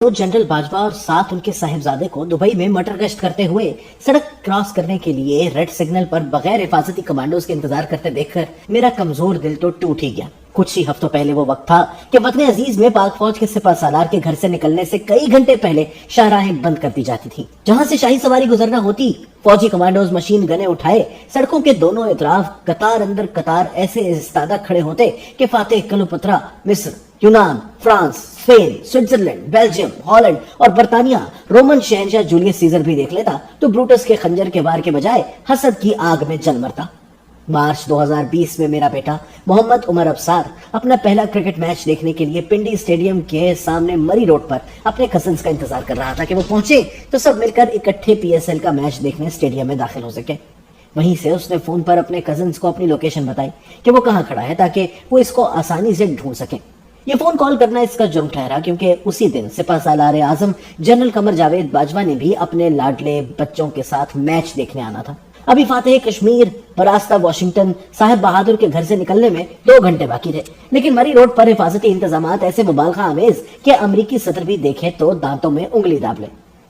तो जनरल बाजवा और साथ उनके साहिबजादे को दुबई में मटर गश्त करते हुए सड़क क्रॉस करने के लिए रेड सिग्नल पर बगैर हिफाजती कमांडोज के इंतजार करते देखकर मेरा कमजोर दिल तो टूट ही गया। कुछ ही हफ्तों पहले वो वक्त था कि वतन अजीज में पाक फौज के सिपह सालार के घर से निकलने से कई घंटे पहले शाहराहें बंद कर दी जाती थी। जहां से शाही सवारी गुजरना होती, फौजी कमांडोज मशीन गने उठाए सड़कों के दोनों इतराफ कतार अंदर कतार ऐसे इस्तादा खड़े होते कि फातेह क्लियोपात्रा मिस्र, यूनान, France, Spain, Switzerland, Belgium, Holland और बर्तानिया रोमन शहंशाह जूलियस सीजर भी देख लेता तो ब्रूटस के खंजर के वार के बजाय हसद की आग में जल मरता। मार्च 2020 में मेरा बेटा मोहम्मद उमर अफसार अपना पहला क्रिकेट मैच देखने के लिए पिंडी स्टेडियम के सामने मरी रोड पर अपने कजिन्स का इंतजार कर रहा था कि वो पहुंचे तो सब मिलकर इकट्ठे पीएसएल का मैच देखने स्टेडियम में दाखिल हो सके। वहीं से उसने फोन पर अपने कजिन्स को अपनी लोकेशन बताई कि वो कहाँ खड़ा है ताकि वो इसको आसानी से ढूंढ सके। ये फोन कॉल करना इसका जुर्म ठहरा क्योंकि उसी दिन सिपह सालार आजम जनरल कमर जावेद बाजवा ने भी अपने लाडले बच्चों के साथ मैच देखने आना था। अभी फातेह कश्मीर बरास्ता वाशिंगटन साहिब बहादुर के घर से निकलने में 2 घंटे बाकी थे, लेकिन मरी रोड पर हिफाजती इंतजामात ऐसे मुबालगा आमेज कि अमरीकी सदर भी देखे तो दांतों में उंगली दाब ले।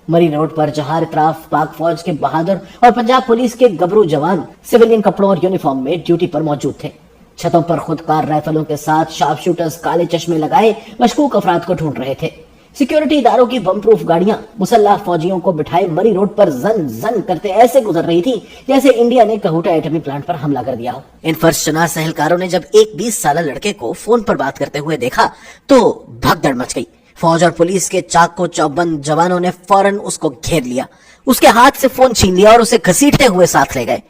मरी रोड पर जहां इतराफ पाक फौज के बहादुर और पंजाब पुलिस के गबरू जवान सिविलियन कपड़ों और यूनिफॉर्म में ड्यूटी पर मौजूद थे। छतों पर खुदकार राइफलों के साथ शार्प शूटर्स काले चश्मे लगाए मशकूक अफराद को ढूंढ रहे थे। सिक्योरिटी इदारों की बम प्रूफ गाड़ियां मुसल्लाह फौजियों को बिठाए मरी रोड पर जन जन करते ऐसे गुजर रही थी जैसे इंडिया ने कहूटा एटमी प्लांट पर हमला कर दिया हो। इन फर्शनास सहलकारों ने जब एक 20 साल लड़के को फोन पर बात करते हुए देखा तो भगदड़ मच गई। फौज और पुलिस के चाको चौबंद जवानों ने फौरन उसको घेर लिया, उसके हाथ से फोन छीन लिया और उसे घसीटते हुए साथ ले गए।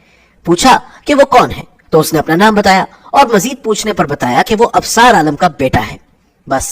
पूछा कि वो कौन है तो उसने अपना नाम बताया और मजीद पूछने पर बताया कि वो अफसार आलम का बेटा है। बस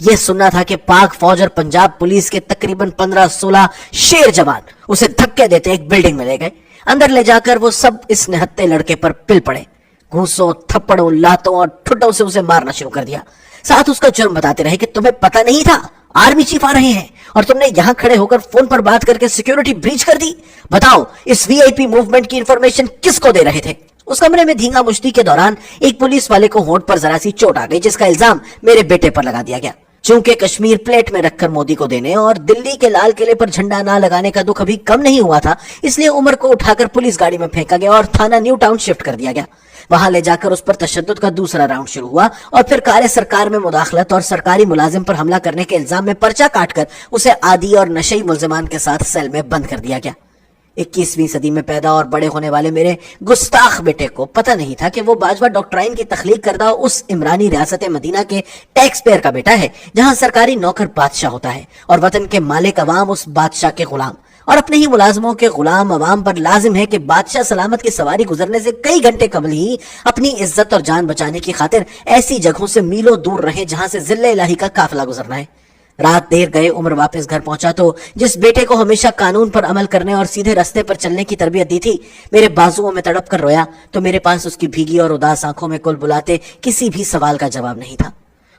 ये सुनना था कि पाक फौज और पंजाब पुलिस के तकरीबन 15-16 शेर जवान उसे धक्के देते एक बिल्डिंग में ले गए। अंदर ले जाकर वो सब इस निहत्ते लड़के पर पिल पड़े, घूसों, थप्पड़ों, लातों और ठुड्डों से उसे मारना शुरू कर दिया। साथ उसका जुर्म बताते रहे कि तुम्हें पता नहीं था आर्मी चीफ आ रहे हैं और तुमने यहां खड़े होकर फोन पर बात करके सिक्योरिटी ब्रीच कर दी। बताओ इस वीआईपी मूवमेंट की इंफॉर्मेशन किसको दे रहे थे? उस कमरे में धींगा मुश्ती के दौरान एक पुलिस वाले को होंठ पर जरा सी चोट आ गई जिसका इल्जाम मेरे बेटे पर लगा दिया गया। चूंकि कश्मीर प्लेट में रखकर मोदी को देने और दिल्ली के लाल किले पर झंडा ना लगाने का दुख अभी कम नहीं हुआ था, इसलिए उमर को उठाकर पुलिस गाड़ी में फेंका गया और थाना न्यू टाउन शिफ्ट कर दिया गया। वहां ले जाकर उस पर तशद्दुद का दूसरा राउंड शुरू हुआ और फिर कार्य सरकार में मुदाखलत और सरकारी मुलाजिम पर हमला करने के इल्जाम में पर्चा काटकर उसे आदी और नशई मुल्जिमान के साथ सेल में बंद कर दिया गया। 21वीं सदी में पैदा और बड़े होने वाले मेरे गुस्ताख बेटे को पता नहीं था कि वो बाजवा डॉक्ट्राइन की तख्लीक करदा उस इमरानी रियासत मदीना के टैक्स पेयर का बेटा है जहां सरकारी नौकर बादशाह होता है और वतन के मालिक अवाम उस बादशाह के गुलाम, और अपने ही मुलाजमों के गुलाम अवाम पर लाजिम है कि बादशाह सलामत की सवारी गुजरने से कई घंटे कबल ही अपनी इज्जत और जान बचाने की खातिर ऐसी जगहों से मीलों दूर रहे जहां से जिले इलाही का काफिला गुजरना है। रात देर गए उम्र वापस घर पहुंचा तो जिस बेटे को हमेशा कानून पर अमल करने और सीधे रास्ते पर चलने की तरबियत दी थी, मेरे बाजुओं में तड़प कर रोया तो मेरे पास उसकी भीगी और उदास आंखों में कुल बुलाते किसी भी सवाल का जवाब नहीं था।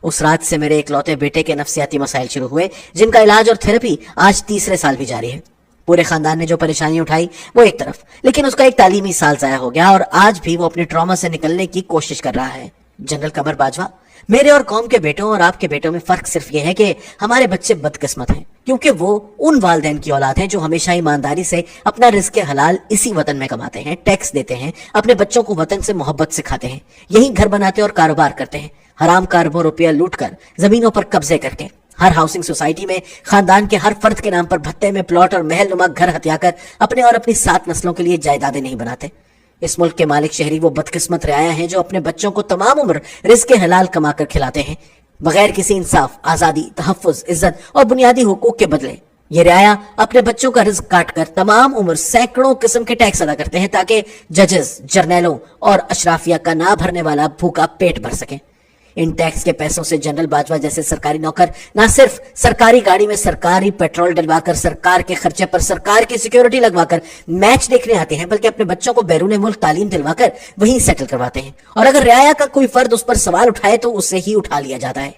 उस रात से मेरे इकलौते बेटे के नफ्सियाती मसाइल शुरू हुए जिनका इलाज और थेरेपी आज 3रे साल भी जारी है। पूरे खानदान ने जो परेशानी उठाई वो एक तरफ, लेकिन उसका एक तालीमी साल जाया हो गया और आज भी वो अपने ट्रॉमा से निकलने की कोशिश कर रहा है। जनरल कमर बाजवा, मेरे और कौम के बेटों और आपके बेटों में फर्क सिर्फ ये है कि हमारे बच्चे बदकिस्मत हैं क्योंकि वो उन वालिदैन की औलाद हैं जो हमेशा ईमानदारी से अपना रिज़्क़ हलाल इसी वतन में कमाते हैं, टैक्स देते हैं, अपने बच्चों को वतन से मोहब्बत सिखाते हैं, यही घर बनाते और कारोबार करते हैं, हराम का अरबों रुपया लूट कर जमीनों पर कब्जे करके हर हाउसिंग सोसाइटी में खानदान के हर फर्द के नाम पर भत्ते में प्लॉट और महल नुमा घर हथिया कर अपने और अपनी 7 नस्लों के लिए जायदादें नहीं बनाते। इस मुल्क के मालिक शहरी वो बदकिस्मत रियाया हैं जो अपने बच्चों को तमाम उम्र रिज़्क़ हलाल कमा कर खिलाते हैं बगैर किसी इंसाफ, आजादी, तहफ़्फ़ुज़, इज्जत और बुनियादी हुकूक के बदले। ये रियाया अपने बच्चों का रिज़्क़ काट कर तमाम उम्र सैकड़ों किस्म के टैक्स अदा करते हैं ताकि जजेस, जर्नैलों और अशराफिया का ना भरने वाला भूखा पेट भर सके। इन टैक्स के पैसों से जनरल बाजवा जैसे सरकारी नौकर ना सिर्फ सरकारी गाड़ी में सरकारी पेट्रोल डलवाकर सरकार के खर्चे पर सरकार की सिक्योरिटी लगवाकर मैच देखने आते हैं, बल्कि अपने बच्चों को बैरून मुल्क तालीम दिलवाकर वहीं सेटल करवाते हैं। और अगर रियाया का कोई फर्द उस पर सवाल उठाए तो उससे ही उठा लिया जाता है।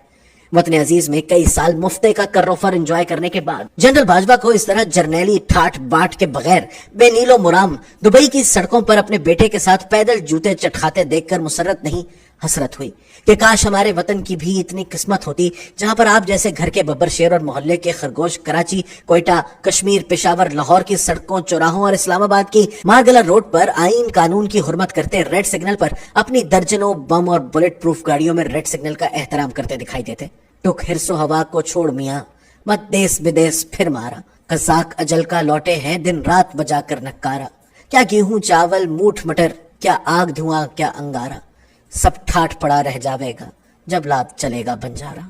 वतन अजीज में कई साल मुफ्ते का कर्रोफर एंजॉय करने के बाद जनरल बाजवा को इस तरह जर्नैली ठाठ बाट के बगैर बेनीलो मुराम दुबई की सड़कों पर अपने बेटे के साथ पैदल जूते चटखाते देखकर मुसर्रत नहीं حسرت ہوئی کہ کاش ہمارے وطن کی بھی اتنی قسمت ہوتی جہاں پر آپ جیسے گھر کے ببر شیر اور محلے کے خرگوش کراچی، کوئٹہ، کشمیر، پشاور، لاہور کی سڑکوں، چوراہوں اور اسلام آباد کی مارگلہ روڈ پر آئین قانون کی حرمت کرتے ریڈ سگنل پر اپنی درجنوں بم اور بلٹ پروف گاڑیوں میں ریڈ سگنل کا احترام کرتے دکھائی دیتے۔ ٹک ہرس و ہوا کو چھوڑ میاں، مت دیس بدیس پھر مارا، قزاق اجل کا لوٹے ہیں دن رات بجا کر نکارا، کیا گیہوں چاول موٹھ مٹر، کیا آگ دھواں کیا انگارا، سب ٹھاٹ پڑا رہ جاوے گا جب لات چلے گا بنجارا۔